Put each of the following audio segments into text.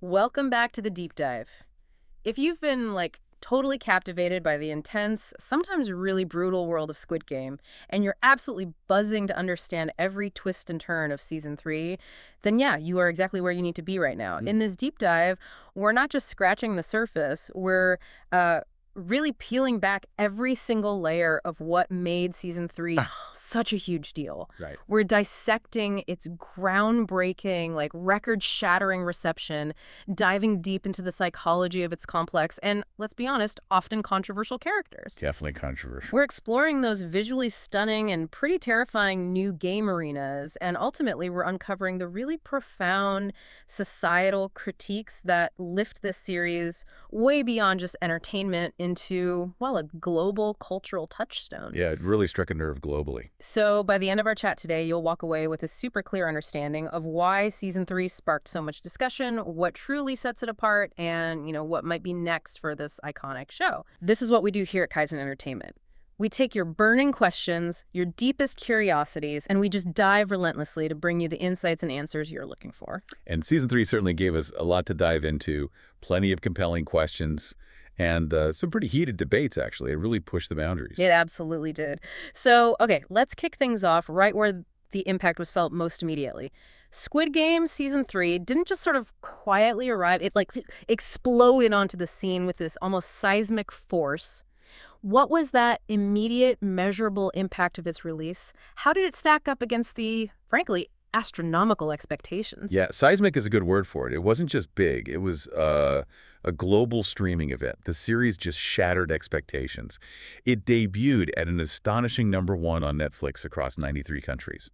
Welcome back to the deep dive. If you've been totally captivated by the intense, sometimes really brutal world of Squid Game, and you're absolutely buzzing to understand every twist and turn of season 3, then yeah, you are exactly where you need to be right now. Mm. In this deep dive, we're not just scratching the surface, we're uh really peeling back every single layer of what made season 3 such a huge deal. Right. We're dissecting its groundbreaking, record-shattering reception, diving deep into the psychology of its complex and, let's be honest, often controversial characters. Definitely controversial. We're exploring those visually stunning and pretty terrifying new game arenas, and ultimately we're uncovering the really profound societal critiques that lift this series way beyond just entertainment into, well, a global cultural touchstone. Yeah, it really struck a nerve globally. So by the end of our chat today, you'll walk away with a super clear understanding of why season 3 sparked so much discussion, what truly sets it apart, and, what might be next for this iconic show. This is what we do here at Kaizen Entertainment. We take your burning questions, your deepest curiosities, and we just dive relentlessly to bring you the insights and answers you're looking for. And season 3 certainly gave us a lot to dive into, plenty of compelling questions, and some pretty heated debates, actually. It really pushed the boundaries. It absolutely did. So, okay, let's kick things off right where the impact was felt most immediately. Squid Game season 3 didn't just sort of quietly arrive. It exploded onto the scene with this almost seismic force. What was that immediate, measurable impact of its release? How did it stack up against the, frankly, astronomical expectations? Yeah, seismic is a good word for it. It wasn't just big. It was a global streaming event. The series just shattered expectations. It debuted at an astonishing #1 on Netflix across 93 countries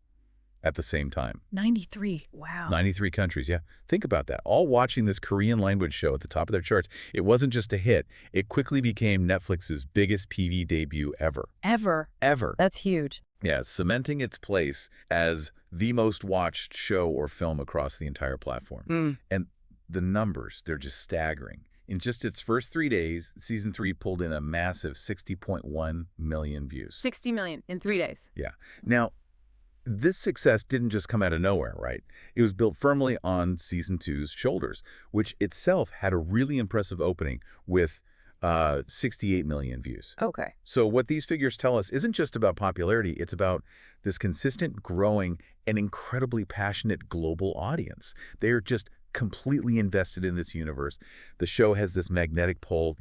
at the same time. 93. Wow. 93 countries, yeah. Think about that. All watching this Korean language show at the top of their charts. It wasn't just a hit. It quickly became Netflix's biggest PV debut ever. Ever. Ever. That's huge. Yeah, cementing its place as the most watched show or film across the entire platform. And the numbers, they're just staggering. In just its first 3 days, season 3 pulled in a massive 60.1 million views. 60 million in 3 days. Yeah. Now, this success didn't just come out of nowhere, right? It was built firmly on season 2's shoulders, which itself had a really impressive opening with 68 million views. Okay. So what these figures tell us isn't just about popularity, it's about this consistent, growing, and incredibly passionate global audience. They're just completely invested in this universe. The show has this magnetic pull,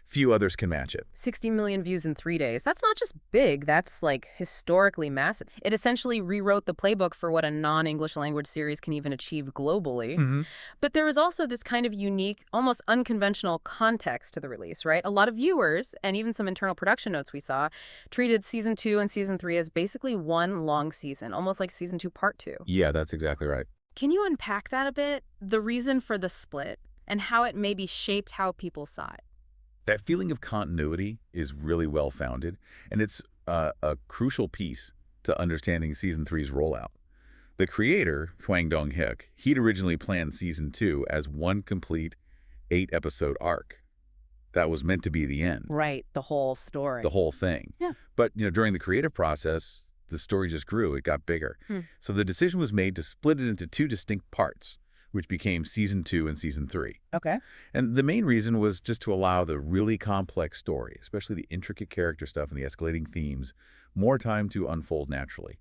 few others can match it. 60 million views in 3 days. That's not just big, that's historically massive. It essentially rewrote the playbook for what a non-English language series can even achieve globally. But there was also this kind of unique, almost unconventional context to the release, right? A lot of viewers, and even some internal production notes we saw, treated season 2 and season 3 as basically one long season, almost like season 2 part 2. Yeah, that's exactly right. Can you unpack that a bit? The reason for the split, and how it maybe shaped how people saw it? That feeling of continuity is really well-founded, and it's a crucial piece to understanding season 3's rollout. The creator, Hwang Dong-hyuk, he'd originally planned season 2 as one complete 8-episode arc. That was meant to be the end, Right, the whole story. the whole thing. Yeah. But during the creative process, the story just grew. It got bigger. So the decision was made to split it into 2 distinct parts, which became season 2 and season 3. Okay. And the main reason was just to allow the really complex story, especially the intricate character stuff and the escalating themes, more time to unfold naturally.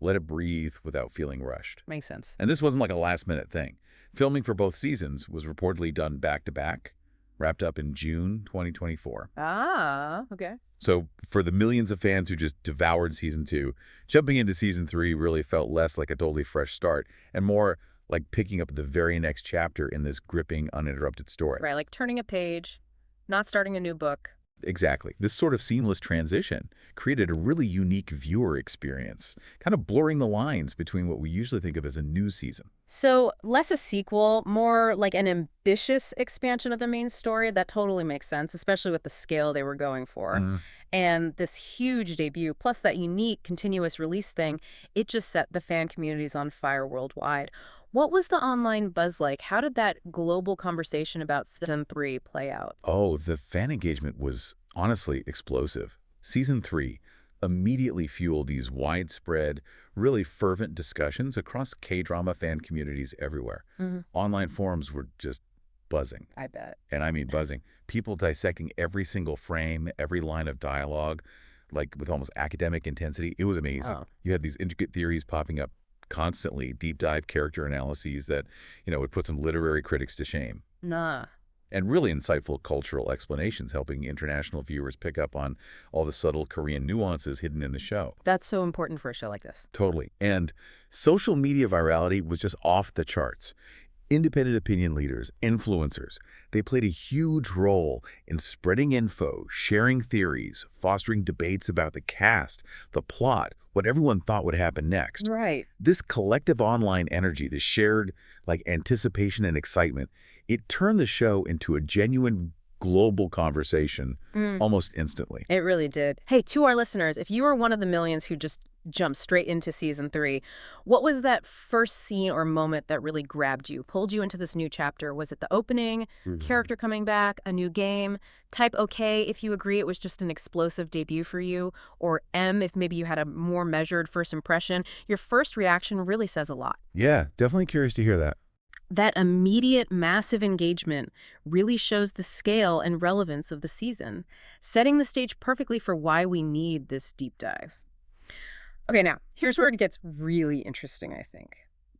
Let it breathe without feeling rushed. Makes sense. And this wasn't like a last-minute thing. Filming for both seasons was reportedly done back-to-back, wrapped up in June 2024. Ah, okay. So for the millions of fans who just devoured season 2, jumping into season 3 really felt less like a totally fresh start and more like picking up the very next chapter in this gripping, uninterrupted story. Right, like turning a page, not starting a new book. Exactly. This sort of seamless transition created a really unique viewer experience, kind of blurring the lines between what we usually think of as a new season. So less a sequel, more like an ambitious expansion of the main story. That totally makes sense, especially with the scale they were going for. And this huge debut, plus that unique continuous release thing, it just set the fan communities on fire worldwide. What was the online buzz like? How did that global conversation about season 3 play out? Oh, the fan engagement was honestly explosive. Season 3 immediately fueled these widespread, really fervent discussions across K-drama fan communities everywhere. Hmm. Online forums were just buzzing. I bet. And I mean buzzing. People dissecting every single frame, every line of dialogue, like with almost academic intensity. It was amazing. Oh, You had these intricate theories popping up constantly, deep dive character analyses that, would put some literary critics to shame. nah. And really insightful cultural explanations helping international viewers pick up on all the subtle Korean nuances hidden in the show. That's so important for a show like this. Totally. And social media virality was just off the charts. Independent opinion leaders, influencers, they played a huge role in spreading info, sharing theories, fostering debates about the cast, the plot, what everyone thought would happen next. Right. This collective online energy, this shared anticipation and excitement, it turned the show into a genuine global conversation almost instantly. It really did. Hey, to our listeners, if you were one of the millions who just jumped straight into season 3, what was that first scene or moment that really grabbed you, pulled you into this new chapter? Was it the opening, character coming back, a new game? Type OK if you agree it was just an explosive debut for you, or M if maybe you had a more measured first impression. Your first reaction really says a lot. Yeah, definitely curious to hear that. That immediate, massive engagement really shows the scale and relevance of the season, setting the stage perfectly for why we need this deep dive. Okay, now, here's where it gets really interesting, I think.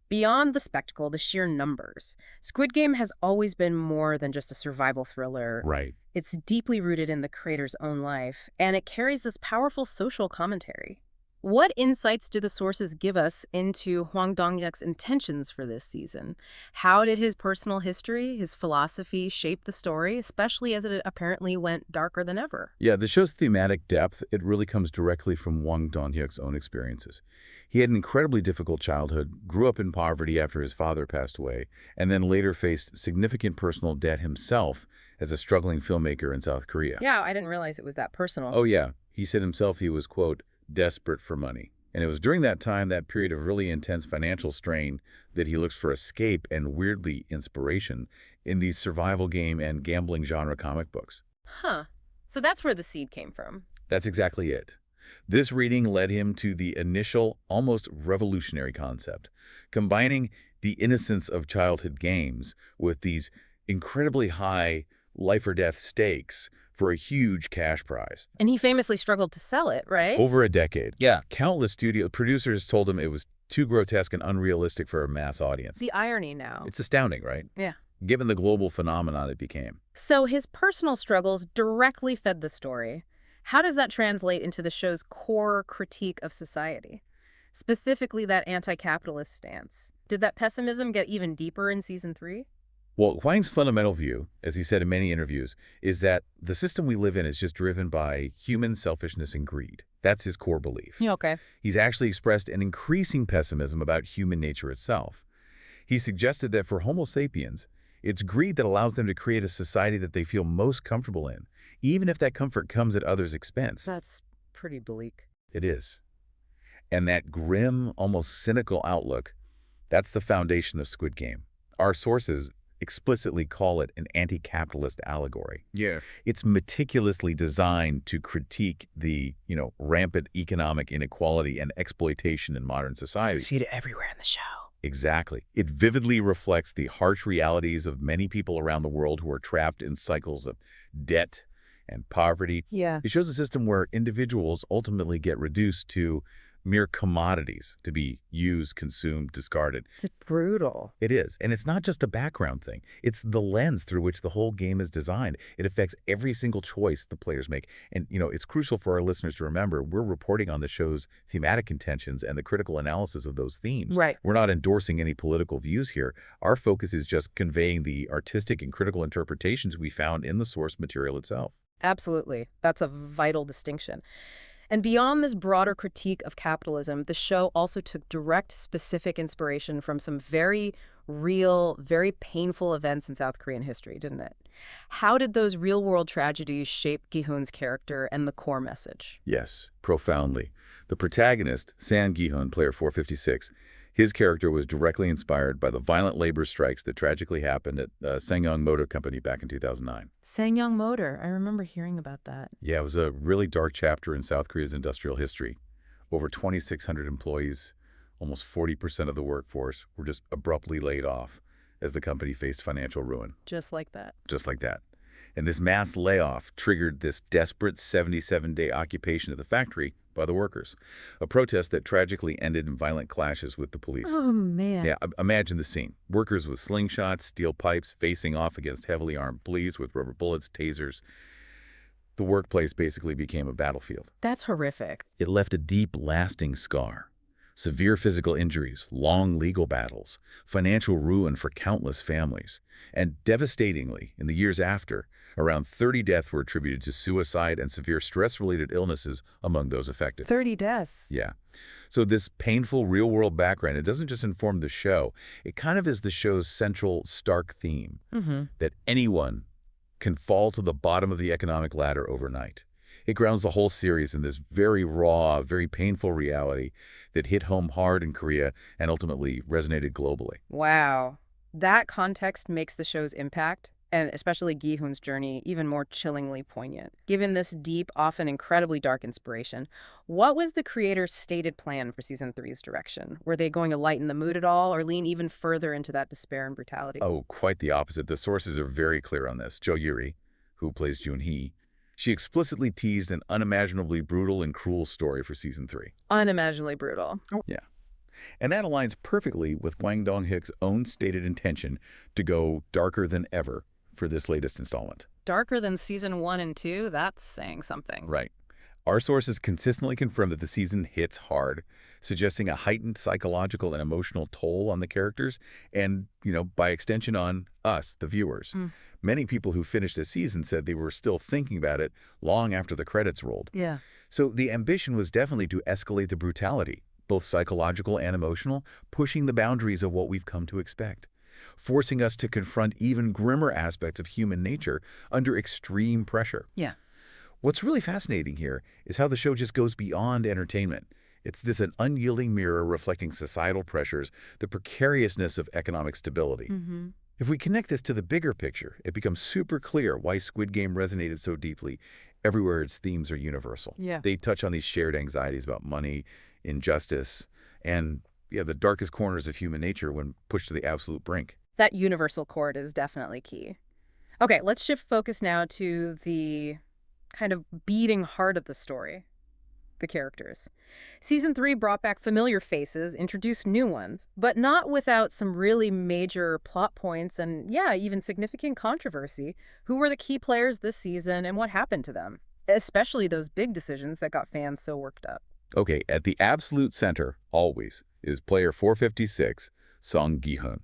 Beyond the spectacle, the sheer numbers, Squid Game has always been more than just a survival thriller. Right. It's deeply rooted in the creator's own life, and it carries this powerful social commentary. What insights do the sources give us into Hwang Dong-hyuk's intentions for this season? How did his personal history, his philosophy shape the story, especially as it apparently went darker than ever? Yeah, the show's thematic depth, it really comes directly from Hwang Dong-hyuk's own experiences. He had an incredibly difficult childhood, grew up in poverty after his father passed away, and then later faced significant personal debt himself as a struggling filmmaker in South Korea. Yeah, I didn't realize it was that personal. Oh yeah, he said himself he was, quote, desperate for money. And it was during that time, that period of really intense financial strain, that he looks for escape and, weirdly, inspiration in these survival game and gambling genre comic books. Huh. So that's where the seed came from. That's exactly it. This reading led him to the initial, almost revolutionary concept, combining the innocence of childhood games with these incredibly high life-or-death stakes for a huge cash prize. And he famously struggled to sell it, right? Over a decade. Yeah. Countless studio producers told him it was too grotesque and unrealistic for a mass audience. The irony now. It's astounding, right? Yeah. Given the global phenomenon it became. So his personal struggles directly fed the story. How does that translate into the show's core critique of society? Specifically that anti-capitalist stance. Did that pessimism get even deeper in season 3? Well, Hwang's fundamental view, as he said in many interviews, is that the system we live in is just driven by human selfishness and greed. That's his core belief. Yeah, okay. He's actually expressed an increasing pessimism about human nature itself. He suggested that for Homo sapiens, it's greed that allows them to create a society that they feel most comfortable in, even if that comfort comes at others' expense. That's pretty bleak. It is. And that grim, almost cynical outlook, that's the foundation of Squid Game. Our sources explicitly call it an anti-capitalist allegory. Yeah. It's meticulously designed to critique the, rampant economic inequality and exploitation in modern society. See it everywhere in the show. Exactly. It vividly reflects the harsh realities of many people around the world who are trapped in cycles of debt and poverty. Yeah. It shows a system where individuals ultimately get reduced to mere commodities to be used, consumed, discarded. It's brutal. It is. And it's not just a background thing. It's the lens through which the whole game is designed. It affects every single choice the players make. And, it's crucial for our listeners to remember we're reporting on the show's thematic intentions and the critical analysis of those themes. Right. We're not endorsing any political views here. Our focus is just conveying the artistic and critical interpretations we found in the source material itself. Absolutely. That's a vital distinction. And beyond this broader critique of capitalism, the show also took direct, specific inspiration from some very real, very painful events in South Korean history, didn't it? How did those real-world tragedies shape Gi-hun's character and the core message? Yes, profoundly. The protagonist, Gi-hun, player 456, His character was directly inspired by the violent labor strikes that tragically happened at Sangyong Motor Company back in 2009. Sangyong Motor. I remember hearing about that. Yeah, it was a really dark chapter in South Korea's industrial history. Over 2,600 employees, almost 40% of the workforce, were just abruptly laid off as the company faced financial ruin. Just like that. Just like that. And this mass layoff triggered this desperate 77-day occupation of the factory by the workers, a protest that tragically ended in violent clashes with the police. Oh, man. Yeah, imagine the scene. Workers with slingshots, steel pipes, facing off against heavily armed police with rubber bullets, tasers. The workplace basically became a battlefield. That's horrific. It left a deep, lasting scar. Severe physical injuries, long legal battles, financial ruin for countless families. And devastatingly, in the years after, around 30 deaths were attributed to suicide and severe stress-related illnesses among those affected. 30 deaths. Yeah. So this painful real-world background, it doesn't just inform the show. It kind of is the show's central, stark theme, that anyone can fall to the bottom of the economic ladder overnight. It grounds the whole series in this very raw, very painful reality that hit home hard in Korea and ultimately resonated globally. Wow. That context makes the show's impact, and especially Gi-hun's journey, even more chillingly poignant. Given this deep, often incredibly dark inspiration, what was the creator's stated plan for Season 3's direction? Were they going to lighten the mood at all or lean even further into that despair and brutality? Oh, quite the opposite. The sources are very clear on this. Jo Yuri, who plays Jun-hee, she explicitly teased an unimaginably brutal and cruel story for Season 3. Unimaginably brutal. Yeah. And that aligns perfectly with Kwang Dong-hik's own stated intention to go darker than ever for this latest installment. Darker than Season 1 and 2? That's saying something. Right. Our sources consistently confirm that the season hits hard, suggesting a heightened psychological and emotional toll on the characters and, by extension on us, the viewers. Many people who finished the season said they were still thinking about it long after the credits rolled. Yeah. So the ambition was definitely to escalate the brutality, both psychological and emotional, pushing the boundaries of what we've come to expect, forcing us to confront even grimmer aspects of human nature under extreme pressure. Yeah. What's really fascinating here is how the show just goes beyond entertainment. It's an unyielding mirror reflecting societal pressures, the precariousness of economic stability. If we connect this to the bigger picture, it becomes super clear why Squid Game resonated so deeply. Everywhere its themes are universal. Yeah. They touch on these shared anxieties about money, injustice, and the darkest corners of human nature when pushed to the absolute brink. That universal chord is definitely key. Okay, let's shift focus now to the kind of beating heart of the story, the characters. Season 3 brought back familiar faces, introduced new ones, but not without some really major plot points and, even significant controversy. Who were the key players this season and what happened to them? Especially those big decisions that got fans so worked up. Okay, at the absolute center, always, is player 456, Song Gi-hun.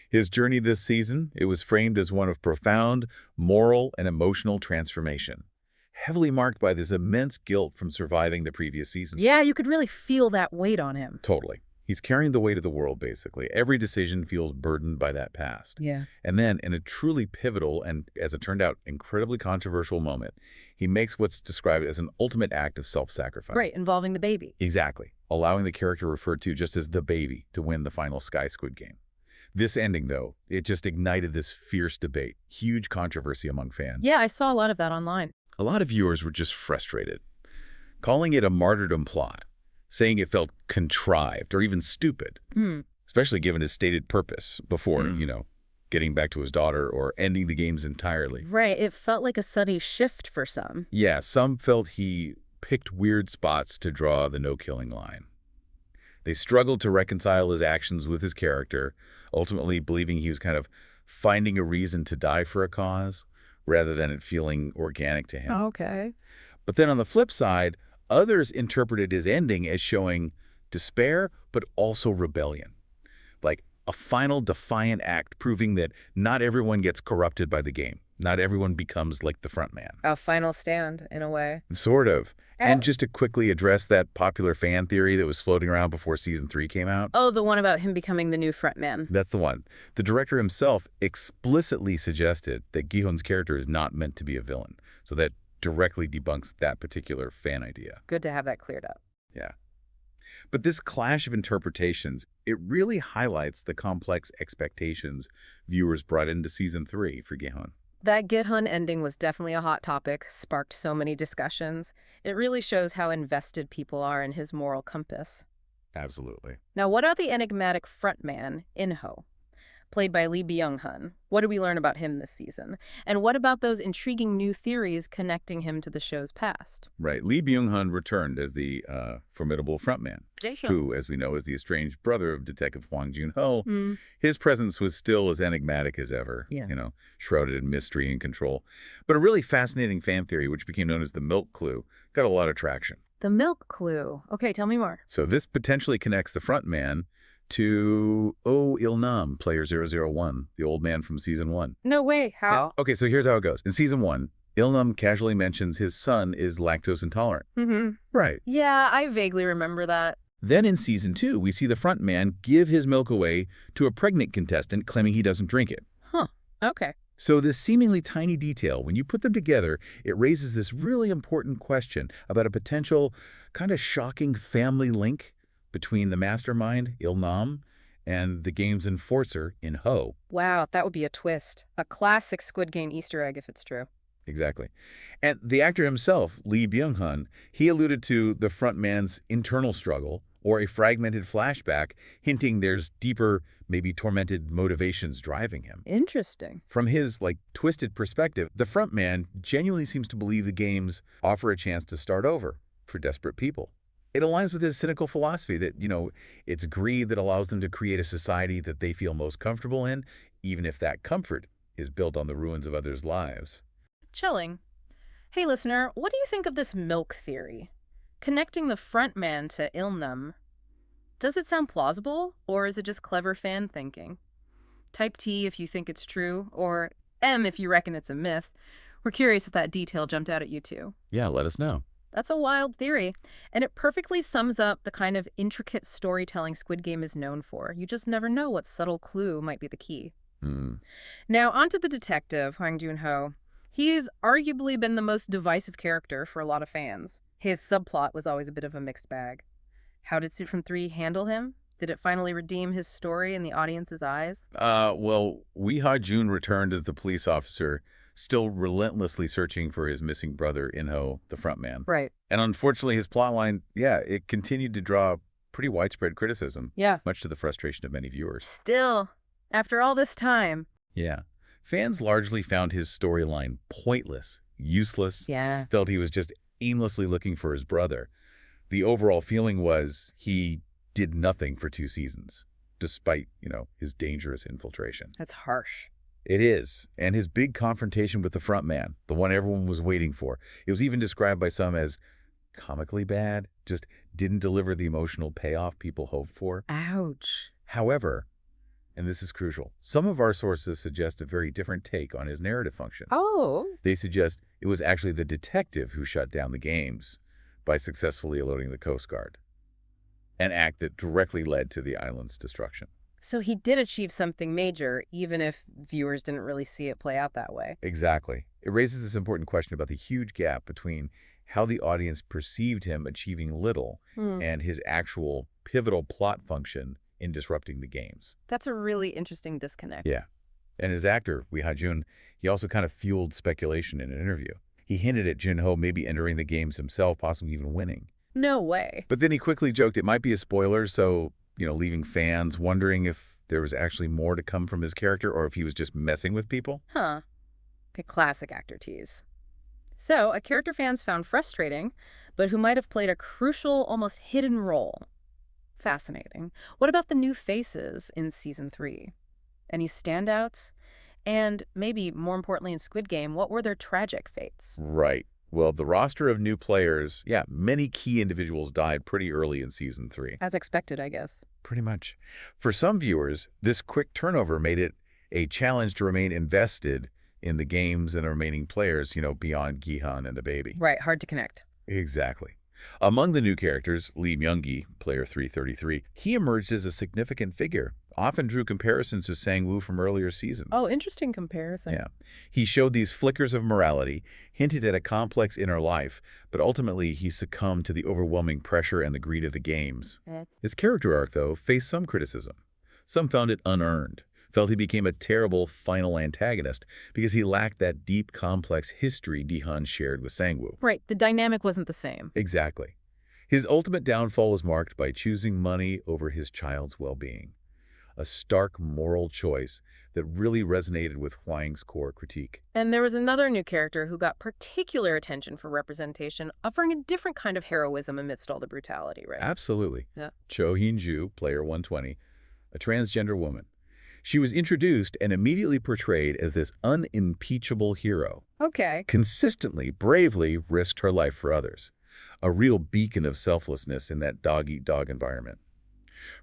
His journey this season, it was framed as one of profound moral and emotional transformation, heavily marked by this immense guilt from surviving the previous seasons. Yeah, you could really feel that weight on him. Totally. He's carrying the weight of the world, basically. Every decision feels burdened by that past. Yeah. And then, in a truly pivotal and, as it turned out, incredibly controversial moment, he makes what's described as an ultimate act of self-sacrifice. Right, involving the baby. Exactly. Allowing the character referred to just as the baby to win the final Squid Game. This ending, though, it just ignited this fierce debate, huge controversy among fans. Yeah, I saw a lot of that online. A lot of viewers were just frustrated, calling it a martyrdom plot, saying it felt contrived or even stupid, especially given his stated purpose before, getting back to his daughter or ending the games entirely. Right, it felt like a sudden shift for some. Yeah, some felt he picked weird spots to draw the no-killing line. They struggled to reconcile his actions with his character, ultimately believing he was kind of finding a reason to die for a cause, rather than it feeling organic to him. Okay. But then on the flip side, others interpreted his ending as showing despair, but also rebellion. Like a final defiant act proving that not everyone gets corrupted by the game. Not everyone becomes like the front man. A final stand, in a way. Sort of. And just to quickly address that popular fan theory that was floating around before Season 3 came out. Oh, the one about him becoming the new front man. That's the one. The director himself explicitly suggested that Gi-hun's character is not meant to be a villain. So that directly debunks that particular fan idea. Good to have that cleared up. Yeah. But this clash of interpretations, it really highlights the complex expectations viewers brought into Season 3 for Gi-hun. That Gi-hun ending was definitely a hot topic, sparked so many discussions. It really shows how invested people are in his moral compass. Absolutely. Now, what about the enigmatic frontman, In-ho, played by Lee Byung-hun? What did we learn about him this season? And what about those intriguing new theories connecting him to the show's past? Right. Lee Byung-hun returned as the formidable frontman, who, as we know, is the estranged brother of Detective Hwang Jun-ho. Mm, His presence was still as enigmatic as ever, shrouded in mystery and control. But a really fascinating fan theory, which became known as the milk clue, got a lot of traction. the milk clue. Okay, tell me more. So this potentially connects the frontman to Oh Il-nam, player 001, the old man from Season 1. No way. How? Okay, so here's how it goes. In Season 1, Il-nam casually mentions his son is lactose intolerant. Mm-hmm. Right. Yeah, I vaguely remember that. Then in Season 2, we see the front man give his milk away to a pregnant contestant claiming he doesn't drink it. Huh. Okay. So this seemingly tiny detail, when you put them together, it raises this really important question about a potential kind of shocking family link between the mastermind, Il-nam, and the game's enforcer, In-ho. Wow, that would be a twist. A classic Squid Game Easter egg if it's true. Exactly. And the actor himself, Lee Byung-hun, he alluded to the front man's internal struggle or a fragmented flashback, hinting there's deeper, maybe tormented motivations driving him. Interesting. From his, twisted perspective, the front man genuinely seems to believe the games offer a chance to start over for desperate people. It aligns with his cynical philosophy that, it's greed that allows them to create a society that they feel most comfortable in, even if that comfort is built on the ruins of others' lives. Chilling. Hey, listener, what do you think of this milk theory? Connecting the front man to Il-nam. Does it sound plausible, or is it just clever fan thinking? Type T if you think it's true, or M if you reckon it's a myth. We're curious if that detail jumped out at you too. Yeah, let us know. That's a wild theory, and it perfectly sums up the kind of intricate storytelling Squid Game is known for. You just never know what subtle clue might be the key. Now, onto the detective, Hwang Jun-ho. He's arguably been the most divisive character for a lot of fans. His subplot was always a bit of a mixed bag. How did Suit from 3 handle him? Did it finally redeem his story in the audience's eyes? Well, Wi Ha-jun returned as the police officer, still relentlessly searching for his missing brother, In-ho, the front man. Right. And unfortunately, his plotline, it continued to draw pretty widespread criticism. Yeah. Much to the frustration of many viewers. Still, after all this time. Yeah. Fans largely found his storyline pointless, useless. Yeah. Felt he was just aimlessly looking for his brother. The overall feeling was he did nothing for 2 seasons, despite, his dangerous infiltration. That's harsh. It is. And his big confrontation with the front man, the one everyone was waiting for, it was even described by some as comically bad, just didn't deliver the emotional payoff people hoped for. Ouch. However, and this is crucial, some of our sources suggest a very different take on his narrative function. Oh. They suggest it was actually the detective who shut down the games by successfully eluding the Coast Guard, an act that directly led to the island's destruction. So he did achieve something major, even if viewers didn't really see it play out that way. Exactly. It raises this important question about the huge gap between how the audience perceived him achieving little and his actual pivotal plot function in disrupting the games. That's a really interesting disconnect. Yeah. And his actor, Wi Ha-jun, he also kind of fueled speculation in an interview. He hinted at Jun-ho maybe entering the games himself, possibly even winning. No way. But then he quickly joked it might be a spoiler, so, leaving fans wondering if there was actually more to come from his character or if he was just messing with people. Huh. The classic actor tease. So, a character fans found frustrating, but who might have played a crucial, almost hidden role. Fascinating. What about the new faces in Season 3? Any standouts? And maybe, more importantly in Squid Game, what were their tragic fates? Right. Well, the roster of new players, many key individuals died pretty early in Season 3. As expected, I guess. Pretty much. For some viewers, this quick turnover made it a challenge to remain invested in the games and the remaining players, beyond Gi-hun and the baby. Right, hard to connect. Exactly. Among the new characters, Lee Myung-gi, player 333, he emerged as a significant figure, often drew comparisons to Sang-woo from earlier seasons. Oh, interesting comparison. Yeah. He showed these flickers of morality, hinted at a complex inner life, but ultimately he succumbed to the overwhelming pressure and the greed of the games. His character arc, though, faced some criticism. Some found it unearned, felt he became a terrible final antagonist because he lacked that deep, complex history Gi-hun shared with Sang-woo. Right, the dynamic wasn't the same. Exactly. His ultimate downfall was marked by choosing money over his child's well-being, a stark moral choice that really resonated with Hwang's core critique. And there was another new character who got particular attention for representation, offering a different kind of heroism amidst all the brutality, right? Absolutely. Yeah. Cho Hyun-ju, player 120, a transgender woman. She was introduced and immediately portrayed as this unimpeachable hero. Okay. Consistently, bravely risked her life for others. A real beacon of selflessness in that dog-eat-dog environment.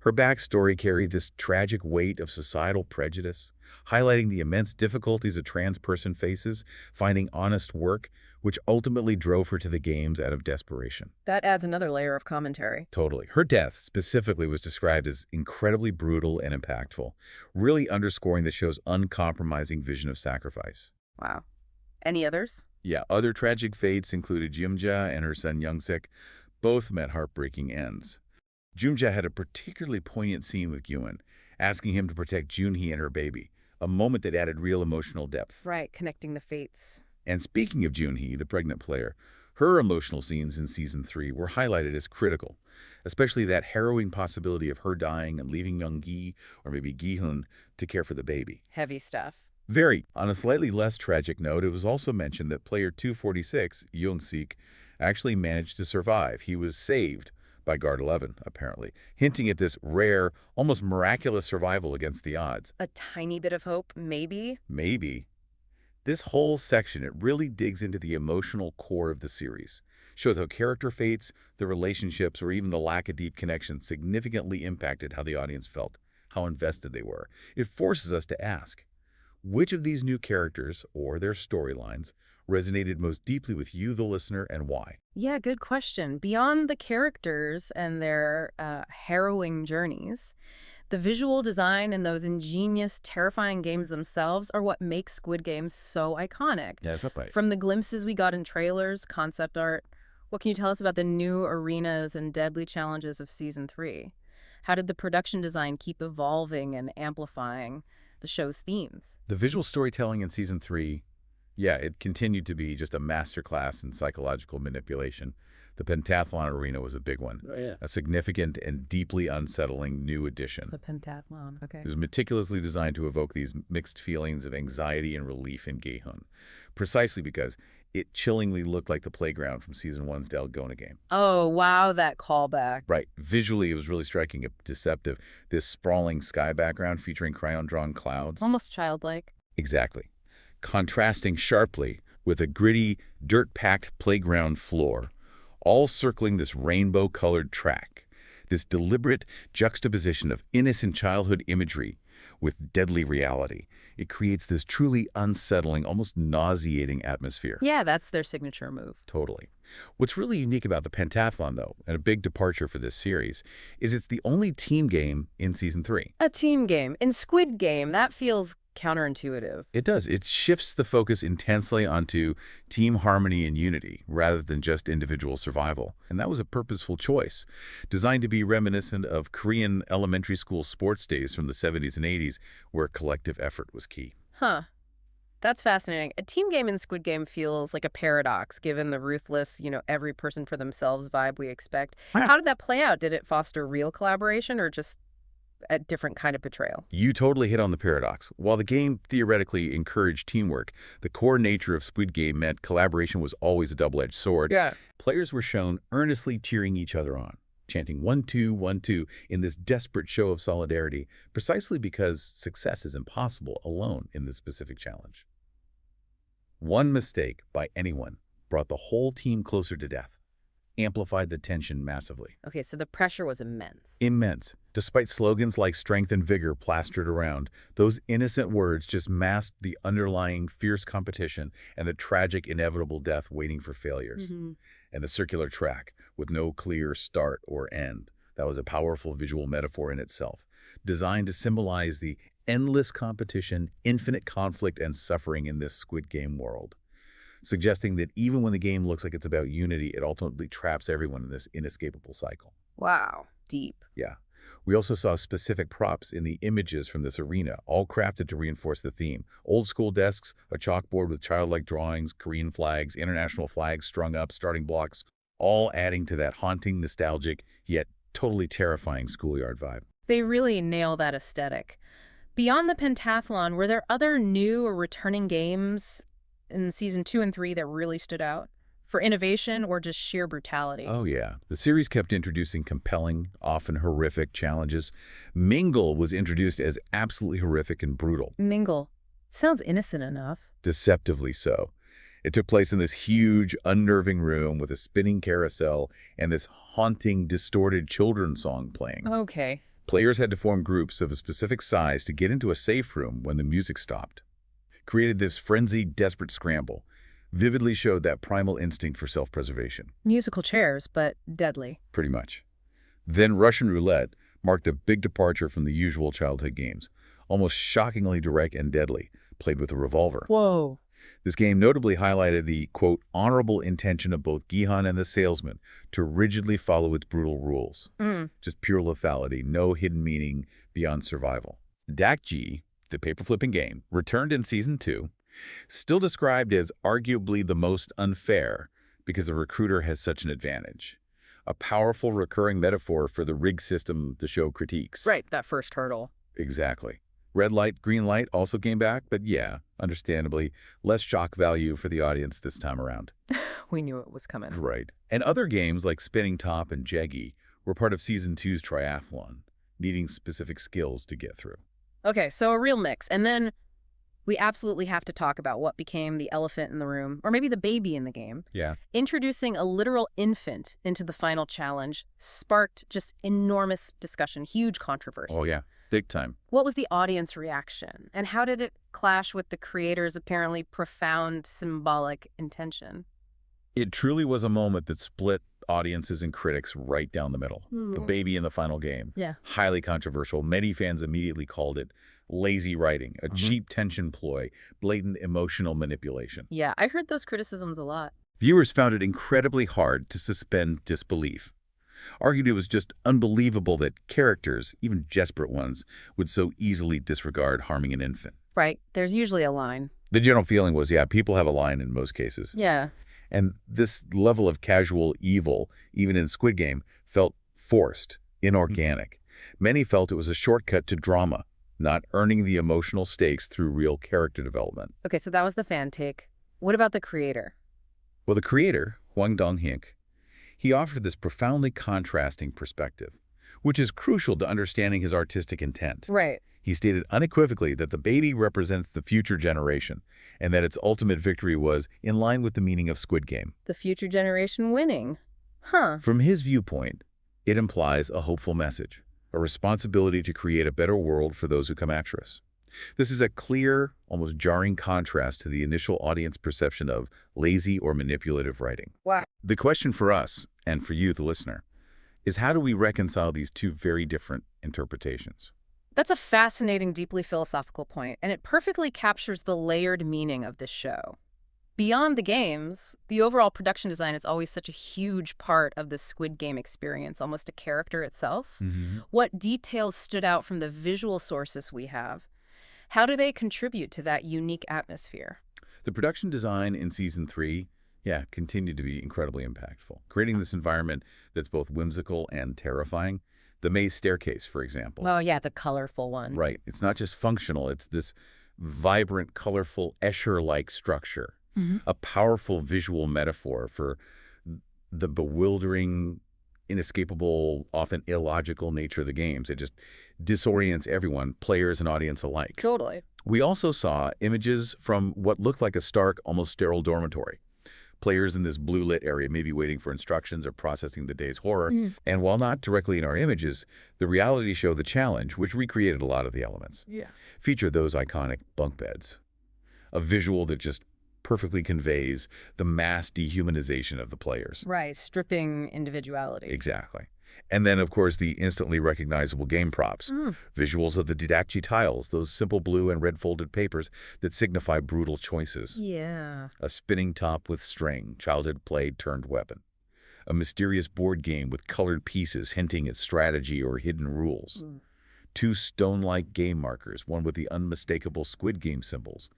Her backstory carried this tragic weight of societal prejudice, highlighting the immense difficulties a trans person faces finding honest work, which ultimately drove her to the games out of desperation. That adds another layer of commentary. Totally. Her death, specifically, was described as incredibly brutal and impactful, really underscoring the show's uncompromising vision of sacrifice. Wow. Any others? Yeah, other tragic fates included Jumja and her son Youngsik. Both met heartbreaking ends. Jumja had a particularly poignant scene with Gi-hun, asking him to protect Junhee and her baby, a moment that added real emotional depth. Right, connecting the fates. And speaking of Junhee, the pregnant player, her emotional scenes in Season 3 were highlighted as critical, especially that harrowing possibility of her dying and leaving young Gi, or maybe Gi-hun, to care for the baby. Heavy stuff. Very. On a slightly less tragic note, it was also mentioned that player 246, Youngsik, actually managed to survive. He was saved by Guard 11, apparently, hinting at this rare, almost miraculous survival against the odds. A tiny bit of hope, maybe? Maybe. This whole section, it really digs into the emotional core of the series. Shows how character fates, the relationships, or even the lack of deep connection significantly impacted how the audience felt, how invested they were. It forces us to ask, which of these new characters, or their storylines, resonated most deeply with you, the listener, and why? Yeah, good question. Beyond the characters and their harrowing journeys, the visual design and those ingenious, terrifying games themselves are what makes Squid Game so iconic. Yeah, that's right. From the glimpses we got in trailers, concept art, what can you tell us about the new arenas and deadly challenges of Season 3? How did the production design keep evolving and amplifying the show's themes? The visual storytelling in Season 3, yeah, it continued to be just a masterclass in psychological manipulation. The pentathlon arena was a big one. Oh, yeah. A significant and deeply unsettling new addition. The pentathlon, okay. It was meticulously designed to evoke these mixed feelings of anxiety and relief in Gi-hun, precisely because it chillingly looked like the playground from Season 1's Dalgona game. Oh, wow, that callback. Right. Visually, it was really striking and deceptive. This sprawling sky background featuring crayon-drawn clouds. Almost childlike. Exactly. Contrasting sharply with a gritty, dirt-packed playground floor, all circling this rainbow-colored track. This deliberate juxtaposition of innocent childhood imagery with deadly reality. It creates this truly unsettling, almost nauseating atmosphere. Yeah, that's their signature move. Totally. What's really unique about the pentathlon, though, and a big departure for this series, is it's the only team game in Season 3. A team game. In Squid Game, that feels counterintuitive. It does. It shifts the focus intensely onto team harmony and unity, rather than just individual survival. And that was a purposeful choice, designed to be reminiscent of Korean elementary school sports days from the 70s and 80s, where collective effort was key. Huh. That's fascinating. A team game in Squid Game feels like a paradox, given the ruthless, every person for themselves vibe we expect. How did that play out? Did it foster real collaboration or just a different kind of betrayal? You totally hit on the paradox. While the game theoretically encouraged teamwork, the core nature of Squid Game meant collaboration was always a double-edged sword. Yeah. Players were shown earnestly cheering each other on, chanting 1-2, 1-2 in this desperate show of solidarity, precisely because success is impossible alone in this specific challenge. One mistake by anyone brought the whole team closer to death, amplified the tension massively. Okay, so the pressure was immense. Immense. Despite slogans like strength and vigor plastered around, those innocent words just masked the underlying fierce competition and the tragic inevitable death waiting for failures. And the circular track with no clear start or end. That was a powerful visual metaphor in itself. designed to symbolize the endless competition, infinite conflict, and suffering in this Squid Game world, suggesting that even when the game looks like it's about unity, it ultimately traps everyone in this inescapable cycle. Wow. Deep. Yeah. We also saw specific props in the images from this arena, all crafted to reinforce the theme. Old school desks, a chalkboard with childlike drawings, Korean flags, international flags strung up, starting blocks, all adding to that haunting, nostalgic, yet totally terrifying schoolyard vibe. They really nail that aesthetic. Beyond the pentathlon, were there other new or returning games in season 2 and 3 that really stood out? For innovation or just sheer brutality? Oh, yeah. The series kept introducing compelling, often horrific challenges. Mingle was introduced as absolutely horrific and brutal. Mingle. Sounds innocent enough. Deceptively so. It took place in this huge, unnerving room with a spinning carousel and this haunting, distorted children's song playing. Okay. Players had to form groups of a specific size to get into a safe room when the music stopped. Created this frenzied, desperate scramble. Vividly showed that primal instinct for self-preservation. Musical chairs, but deadly. Pretty much. Then Russian roulette marked a big departure from the usual childhood games, almost shockingly direct and deadly, played with a revolver. Whoa. This game notably highlighted the, quote, honorable intention of both Gi-hun and the salesman to rigidly follow its brutal rules. Just pure lethality, no hidden meaning beyond survival. Debunked, the paper-flipping game, returned in Season 2, still described as arguably the most unfair because the recruiter has such an advantage. A powerful recurring metaphor for the rigged system the show critiques. Right, that first hurdle. Exactly. Red light, green light also came back, but yeah, understandably, less shock value for the audience this time around. We knew it was coming. Right. And other games like Spinning Top and Jeggy were part of Season 2's triathlon, needing specific skills to get through. Okay, so a real mix. And then we absolutely have to talk about what became the elephant in the room, or maybe the baby in the game. Yeah. Introducing a literal infant into the final challenge sparked just enormous discussion, huge controversy. Oh, yeah. Big time. What was the audience reaction, and how did it clash with the creator's apparently profound symbolic intention? It truly was a moment that split audiences and critics right down the middle. The baby in the final game. Yeah. Highly controversial. Many fans immediately called it lazy writing, a cheap tension ploy, blatant emotional manipulation. Yeah, I heard those criticisms a lot. Viewers found it incredibly hard to suspend disbelief. Argued it was just unbelievable that characters, even desperate ones, would so easily disregard harming an infant. Right, there's usually a line. The general feeling was, yeah, people have a line in most cases. Yeah. And this level of casual evil, even in Squid Game, felt forced, inorganic. Many felt it was a shortcut to drama, not earning the emotional stakes through real character development. Okay, so that was the fan take. What about the creator? Well, the creator, Hwang Dong-hyuk, he offered this profoundly contrasting perspective, which is crucial to understanding his artistic intent. Right. He stated unequivocally that the baby represents the future generation and that its ultimate victory was in line with the meaning of Squid Game. The future generation winning. Huh. From his viewpoint, it implies a hopeful message, a responsibility to create a better world for those who come after us. This is a clear, almost jarring contrast to the initial audience perception of lazy or manipulative writing. Wow. The question for us, and for you, the listener, is how do we reconcile these two very different interpretations? That's a fascinating, deeply philosophical point, and it perfectly captures the layered meaning of this show. Beyond the games, the overall production design is always such a huge part of the Squid Game experience, almost a character itself. What details stood out from the visual sources we have? How do they contribute to that unique atmosphere? The production design in Season 3, continued to be incredibly impactful, creating this environment that's both whimsical and terrifying. The maze staircase, for example. Oh, yeah, the colorful one. Right. It's not just functional. It's this vibrant, colorful, Escher-like structure. A powerful visual metaphor for the bewildering, inescapable, often illogical nature of the games. It just disorients everyone, players and audience alike. Totally. We also saw images from what looked like a stark, almost sterile dormitory. Players in this blue-lit area may be waiting for instructions or processing the day's horror. And while not directly in our images, the reality show The Challenge, which recreated a lot of the elements, featured those iconic bunk beds. A visual that just perfectly conveys the mass dehumanization of the players. Right, stripping individuality. Exactly. And then, of course, the instantly recognizable game props. Mm. Visuals of the Didachi tiles, those simple blue and red folded papers that signify brutal choices. Yeah. A spinning top with string, childhood play turned weapon. A mysterious board game with colored pieces hinting at strategy or hidden rules. Mm. Two stone-like game markers, one with the unmistakable Squid Game symbols,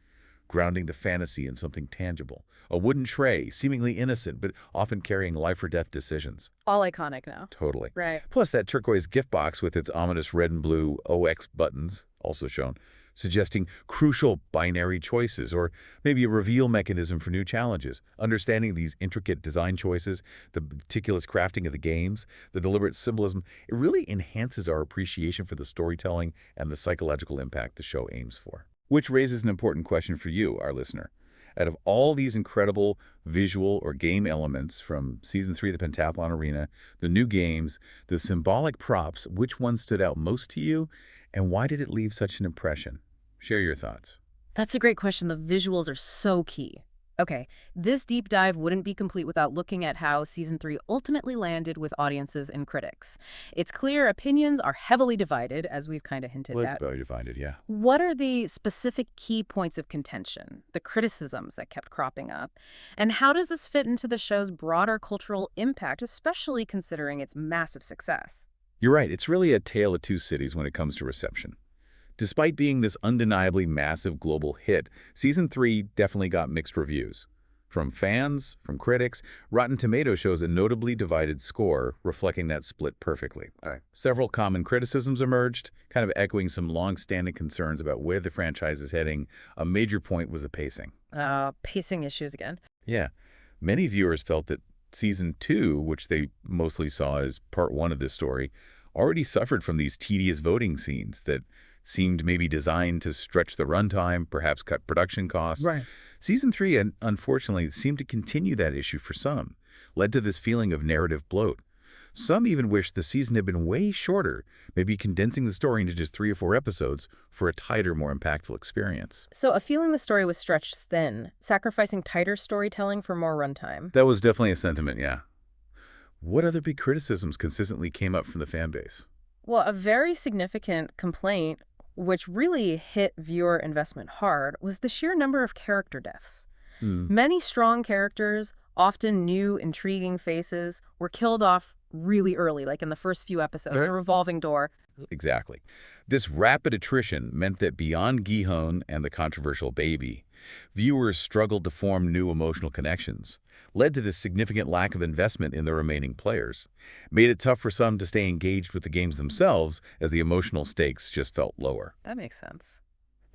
grounding the fantasy in something tangible. A wooden tray, seemingly innocent, but often carrying life-or-death decisions. All iconic now. Totally. Right. Plus that turquoise gift box with its ominous red and blue OX buttons, also shown, suggesting crucial binary choices or maybe a reveal mechanism for new challenges. Understanding these intricate design choices, the meticulous crafting of the games, the deliberate symbolism, it really enhances our appreciation for the storytelling and the psychological impact the show aims for. Which raises an important question for you, our listener. Out of all these incredible visual or game elements from Season 3 of the Pentathlon Arena, the new games, the symbolic props, which one stood out most to you, and why did it leave such an impression? Share your thoughts. That's a great question. The visuals are so key. Okay, this deep dive wouldn't be complete without looking at how Season 3 ultimately landed with audiences and critics. It's clear opinions are heavily divided, as we've kind of hinted Let's at. value divided, it, yeah. What are the specific key points of contention, the criticisms that kept cropping up, and how does this fit into the show's broader cultural impact, especially considering its massive success? You're right, it's really a tale of two cities when it comes to reception. Despite being this undeniably massive global hit, Season 3 definitely got mixed reviews. From fans, from critics, Rotten Tomatoes shows a notably divided score, reflecting that split perfectly. Several common criticisms emerged, kind of echoing some long-standing concerns about where the franchise is heading. A major point was the pacing. Pacing issues again. Yeah, many viewers felt that Season 2, which they mostly saw as part 1 of this story, already suffered from these tedious voting scenes that seemed maybe designed to stretch the runtime, perhaps cut production costs. Right. Season 3, unfortunately, seemed to continue that issue for some, led to this feeling of narrative bloat. Some even wished the season had been way shorter, maybe condensing the story into just 3 or 4 episodes for a tighter, more impactful experience. So a feeling the story was stretched thin, sacrificing tighter storytelling for more runtime. That was definitely a sentiment, yeah. What other big criticisms consistently came up from the fan base? Well, a very significant complaint, which really hit viewer investment hard, was the sheer number of character deaths. Many strong characters, often new, intriguing faces, were killed off really early, like in the first few episodes, a revolving door. Exactly. This rapid attrition meant that beyond Gi-hun and the controversial baby, viewers struggled to form new emotional connections, led to this significant lack of investment in the remaining players, made it tough for some to stay engaged with the games themselves as the emotional stakes just felt lower. That makes sense.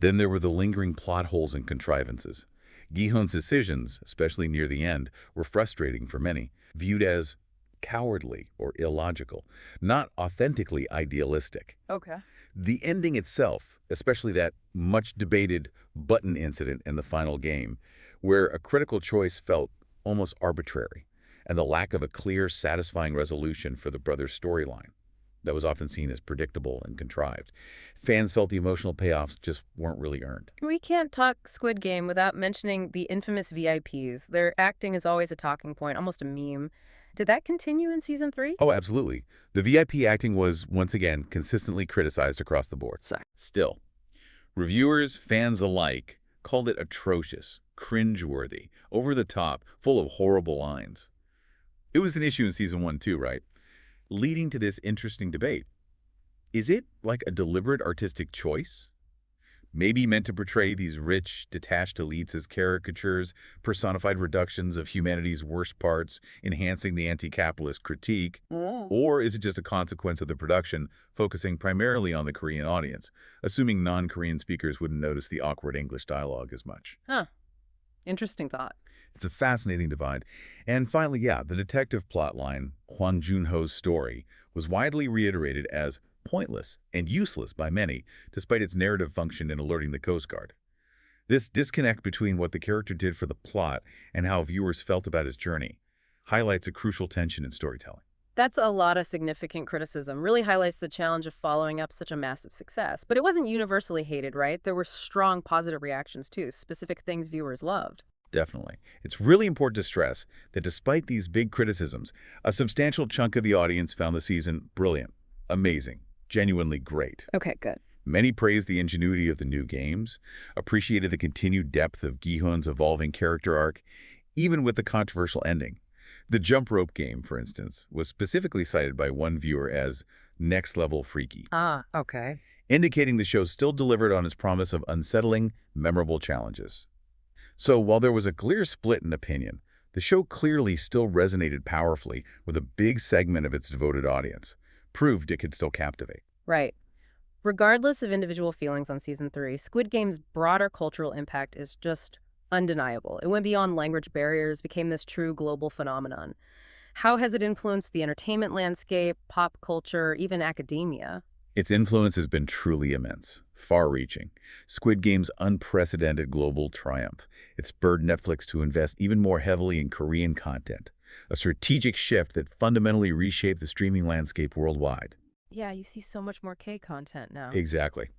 Then there were the lingering plot holes and contrivances. Gi-hun's decisions, especially near the end, were frustrating for many, viewed as cowardly or illogical, not authentically idealistic. Okay. The ending itself, especially that much-debated button incident in the final game, where a critical choice felt almost arbitrary, and the lack of a clear, satisfying resolution for the brothers' storyline that was often seen as predictable and contrived. Fans felt the emotional payoffs just weren't really earned. We can't talk Squid Game without mentioning the infamous VIPs. Their acting is always a talking point, almost a meme. Did that continue in Season 3? Oh, absolutely. The VIP acting was, once again, consistently criticized across the board. Still, reviewers, fans alike, called it atrocious, cringeworthy, over the top, full of horrible lines. It was an issue in Season 1 too, right? Leading to this interesting debate. Is it like a deliberate artistic choice? Maybe meant to portray these rich, detached elites as caricatures, personified reductions of humanity's worst parts, enhancing the anti-capitalist critique? Or is it just a consequence of the production, focusing primarily on the Korean audience, assuming non-Korean speakers wouldn't notice the awkward English dialogue as much? Huh. Interesting thought. It's a fascinating divide. And finally, yeah, the detective plotline, Hwang Jun-ho's story, was widely reiterated as pointless and useless by many, despite its narrative function in alerting the Coast Guard. This disconnect between what the character did for the plot and how viewers felt about his journey highlights a crucial tension in storytelling. That's a lot of significant criticism. Really highlights the challenge of following up such a massive success. But it wasn't universally hated, right? There were strong positive reactions too, specific things viewers loved. Definitely. It's really important to stress that despite these big criticisms, a substantial chunk of the audience found the season brilliant, amazing, genuinely great. Okay, good. Many praised the ingenuity of the new games, appreciated the continued depth of Gi-hun's evolving character arc, even with the controversial ending. The jump rope game, for instance, was specifically cited by one viewer as next-level freaky, Ah, okay. indicating the show still delivered on its promise of unsettling, memorable challenges. So while there was a clear split in opinion, the show clearly still resonated powerfully with a big segment of its devoted audience, proved it could still captivate. Right. Regardless of individual feelings on season 3, Squid Game's broader cultural impact is just undeniable. It went beyond language barriers, became this true global phenomenon. How has it influenced the entertainment landscape, pop culture, even academia? Its influence has been truly immense, far-reaching. Squid Game's unprecedented global triumph. It spurred Netflix to invest even more heavily in Korean content, a strategic shift that fundamentally reshaped the streaming landscape worldwide. Yeah, you see so much more K content now. Exactly.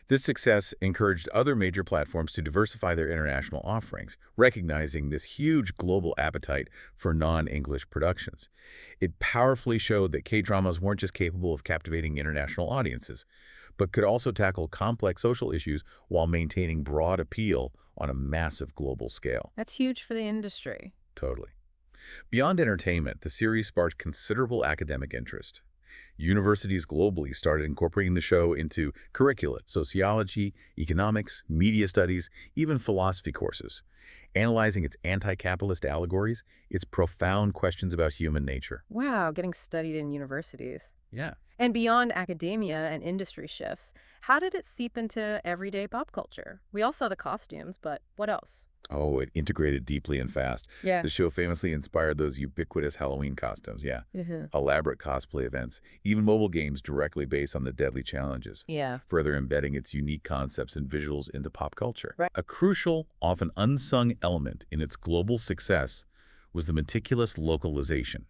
This success encouraged other major platforms to diversify their international offerings, recognizing this huge global appetite for non-English productions. It powerfully showed that K-dramas weren't just capable of captivating international audiences, but could also tackle complex social issues while maintaining broad appeal on a massive global scale. That's huge for the industry. Totally. Beyond entertainment, the series sparked considerable academic interest. Universities globally started incorporating the show into curricula, sociology, economics, media studies, even philosophy courses, analyzing its anti-capitalist allegories, its profound questions about human nature. Wow, getting studied in universities. Yeah. And beyond academia and industry shifts, how did it seep into everyday pop culture? We all saw the costumes, but what else? Oh, it integrated deeply and fast. Yeah. The show famously inspired those ubiquitous Halloween costumes, yeah. Hmm. Elaborate cosplay events, even mobile games directly based on the deadly challenges, Yeah. further embedding its unique concepts and visuals into pop culture. Right. A crucial, often unsung element in its global success was the meticulous localization.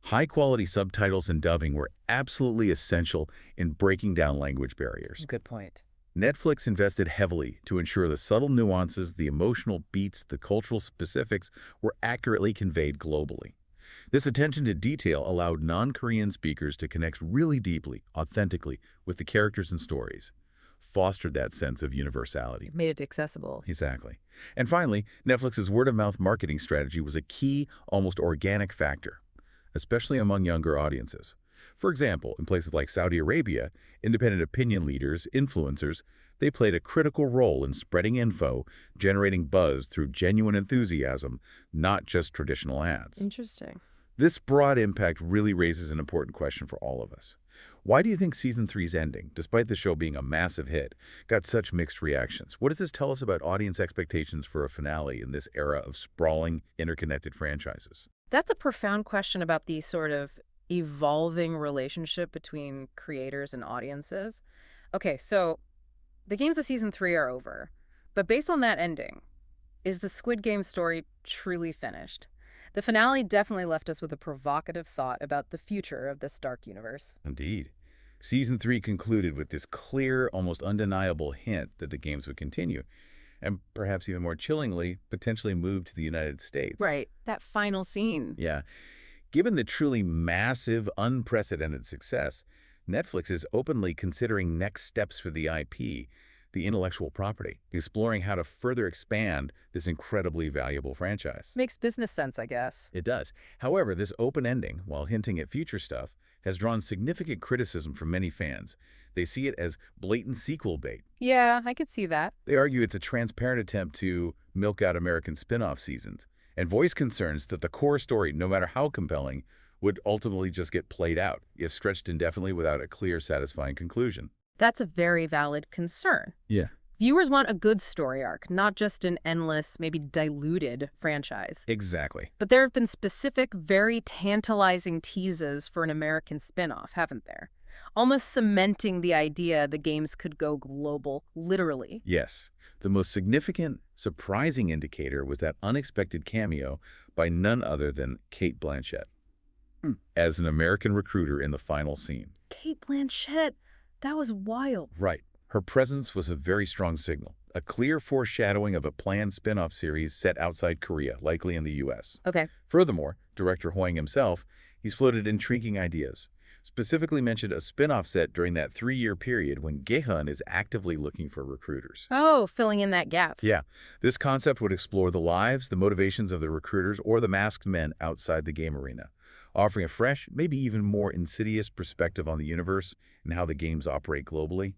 High-quality subtitles and dubbing were absolutely essential in breaking down language barriers. Good point. Netflix invested heavily to ensure the subtle nuances, the emotional beats, the cultural specifics were accurately conveyed globally. This attention to detail allowed non-Korean speakers to connect really deeply, authentically, with the characters and stories, fostered that sense of universality. It made it accessible. Exactly. And finally, Netflix's word-of-mouth marketing strategy was a key, almost organic factor, especially among younger audiences. For example, in places like Saudi Arabia, independent opinion leaders, influencers, they played a critical role in spreading info, generating buzz through genuine enthusiasm, not just traditional ads. Interesting. This broad impact really raises an important question for all of us. Why do you think Season three's ending, despite the show being a massive hit, got such mixed reactions? What does this tell us about audience expectations for a finale in this era of sprawling, interconnected franchises? That's a profound question about the sort of evolving relationship between creators and audiences. Okay, so the games of season 3 are over, but based on that ending, is the Squid Game story truly finished? The finale definitely left us with a provocative thought about the future of this dark universe. Indeed. Season 3 concluded with this clear, almost undeniable hint that the games would continue, and perhaps even more chillingly, potentially move to the United States. Right, that final scene. Yeah. Given the truly massive, unprecedented success, Netflix is openly considering next steps for the IP, the intellectual property, exploring how to further expand this incredibly valuable franchise. Makes business sense, I guess. It does. However, this open ending, while hinting at future stuff, has drawn significant criticism from many fans. They see it as blatant sequel bait. Yeah, I could see that. They argue it's a transparent attempt to milk out American spin-off seasons, and voice concerns that the core story, no matter how compelling, would ultimately just get played out if stretched indefinitely without a clear, satisfying conclusion. That's a very valid concern. Yeah. Viewers want a good story arc, not just an endless, maybe diluted franchise. Exactly. But there have been specific, very tantalizing teases for an American spin-off, haven't there? Almost cementing the idea the games could go global, literally. Yes. The most significant, surprising indicator was that unexpected cameo by none other than Cate Blanchett as an American recruiter in the final scene. Cate Blanchett, that was wild. Right. Her presence was a very strong signal, a clear foreshadowing of a planned spin-off series set outside Korea, likely in the U.S. Okay. Furthermore, director Hwang himself, he's floated intriguing ideas. Specifically mentioned a spin-off set during that 3-year period when Gi-hun is actively looking for recruiters. Oh, filling in that gap. Yeah, this concept would explore the lives, the motivations of the recruiters or the masked men outside the game arena, offering a fresh, maybe even more insidious perspective on the universe and how the games operate globally.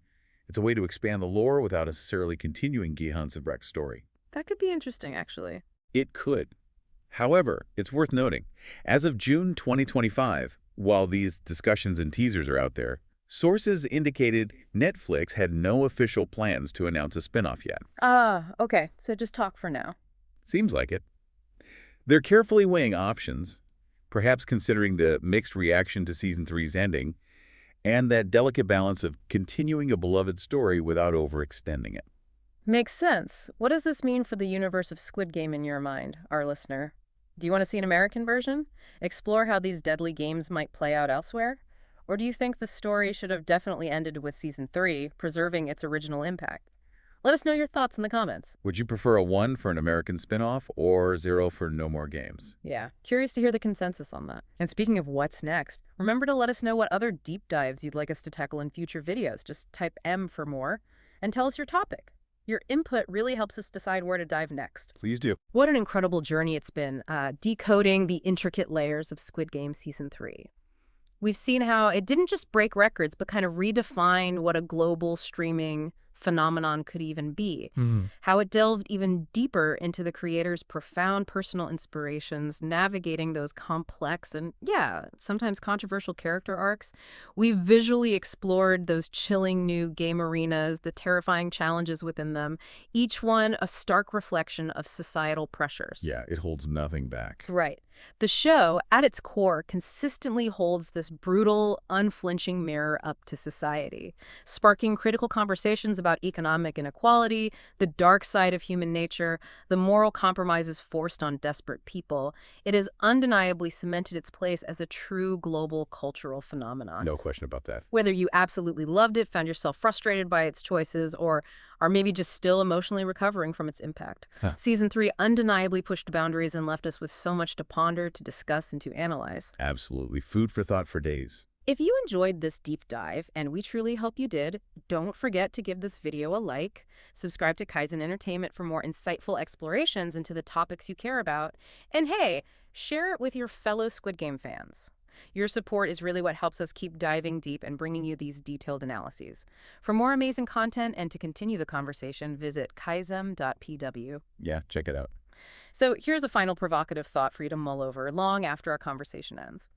It's a way to expand the lore without necessarily continuing Gi-hun's direct story. That could be interesting, actually. It could. However, it's worth noting, as of June 2025, while these discussions and teasers are out there, sources indicated Netflix had no official plans to announce a spinoff yet. Ah, okay. So just talk for now. Seems like it. They're carefully weighing options, perhaps considering the mixed reaction to Season 3's ending, and that delicate balance of continuing a beloved story without overextending it. Makes sense. What does this mean for the universe of Squid Game in your mind, our listener? Do you want to see an American version? Explore how these deadly games might play out elsewhere? Or do you think the story should have definitely ended with Season 3, preserving its original impact? Let us know your thoughts in the comments. Would you prefer a 1 for an American spinoff or 0 for no more games? Yeah, curious to hear the consensus on that. And speaking of what's next, remember to let us know what other deep dives you'd like us to tackle in future videos. Just type M for more and tell us your topic. Your input really helps us decide where to dive next. Please do. What an incredible journey it's been, decoding the intricate layers of Squid Game Season 3. We've seen how it didn't just break records, but kind of redefine what a global streaming phenomenon could even be. How it delved even deeper into the creator's profound personal inspirations, navigating those complex and, yeah, sometimes controversial character arcs. We visually explored those chilling new game arenas, the terrifying challenges within them, each one a stark reflection of societal pressures. Yeah, it holds nothing back. Right. The show, at its core, consistently holds this brutal, unflinching mirror up to society, sparking critical conversations about economic inequality, the dark side of human nature, the moral compromises forced on desperate people. It has undeniably cemented its place as a true global cultural phenomenon. No question about that. Whether you absolutely loved it, found yourself frustrated by its choices, or are maybe just still emotionally recovering from its impact. Season 3 undeniably pushed boundaries and left us with so much to ponder, to discuss, and to analyze. Absolutely. Food for thought for days. If you enjoyed this deep dive, and we truly hope you did, don't forget to give this video a like, subscribe to Kaizen Entertainment for more insightful explorations into the topics you care about, and hey, share it with your fellow Squid Game fans. Your support is really what helps us keep diving deep and bringing you these detailed analyses. For more amazing content and to continue the conversation, visit Kaizen.pw. Yeah, check it out. So here's a final provocative thought for you to mull over long after our conversation ends.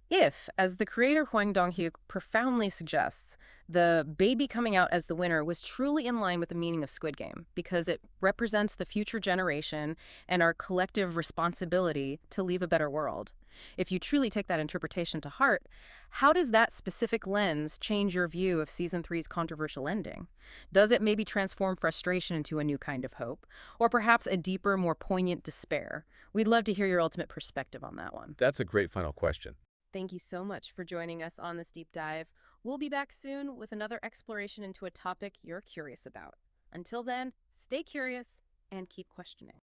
If, as the creator Hwang Dong-hyuk profoundly suggests, the baby coming out as the winner was truly in line with the meaning of Squid Game, because it represents the future generation and our collective responsibility to leave a better world. If you truly take that interpretation to heart, how does that specific lens change your view of Season 3's controversial ending? Does it maybe transform frustration into a new kind of hope? Or perhaps a deeper, more poignant despair? We'd love to hear your ultimate perspective on that one. That's a great final question. Thank you so much for joining us on this deep dive. We'll be back soon with another exploration into a topic you're curious about. Until then, stay curious and keep questioning.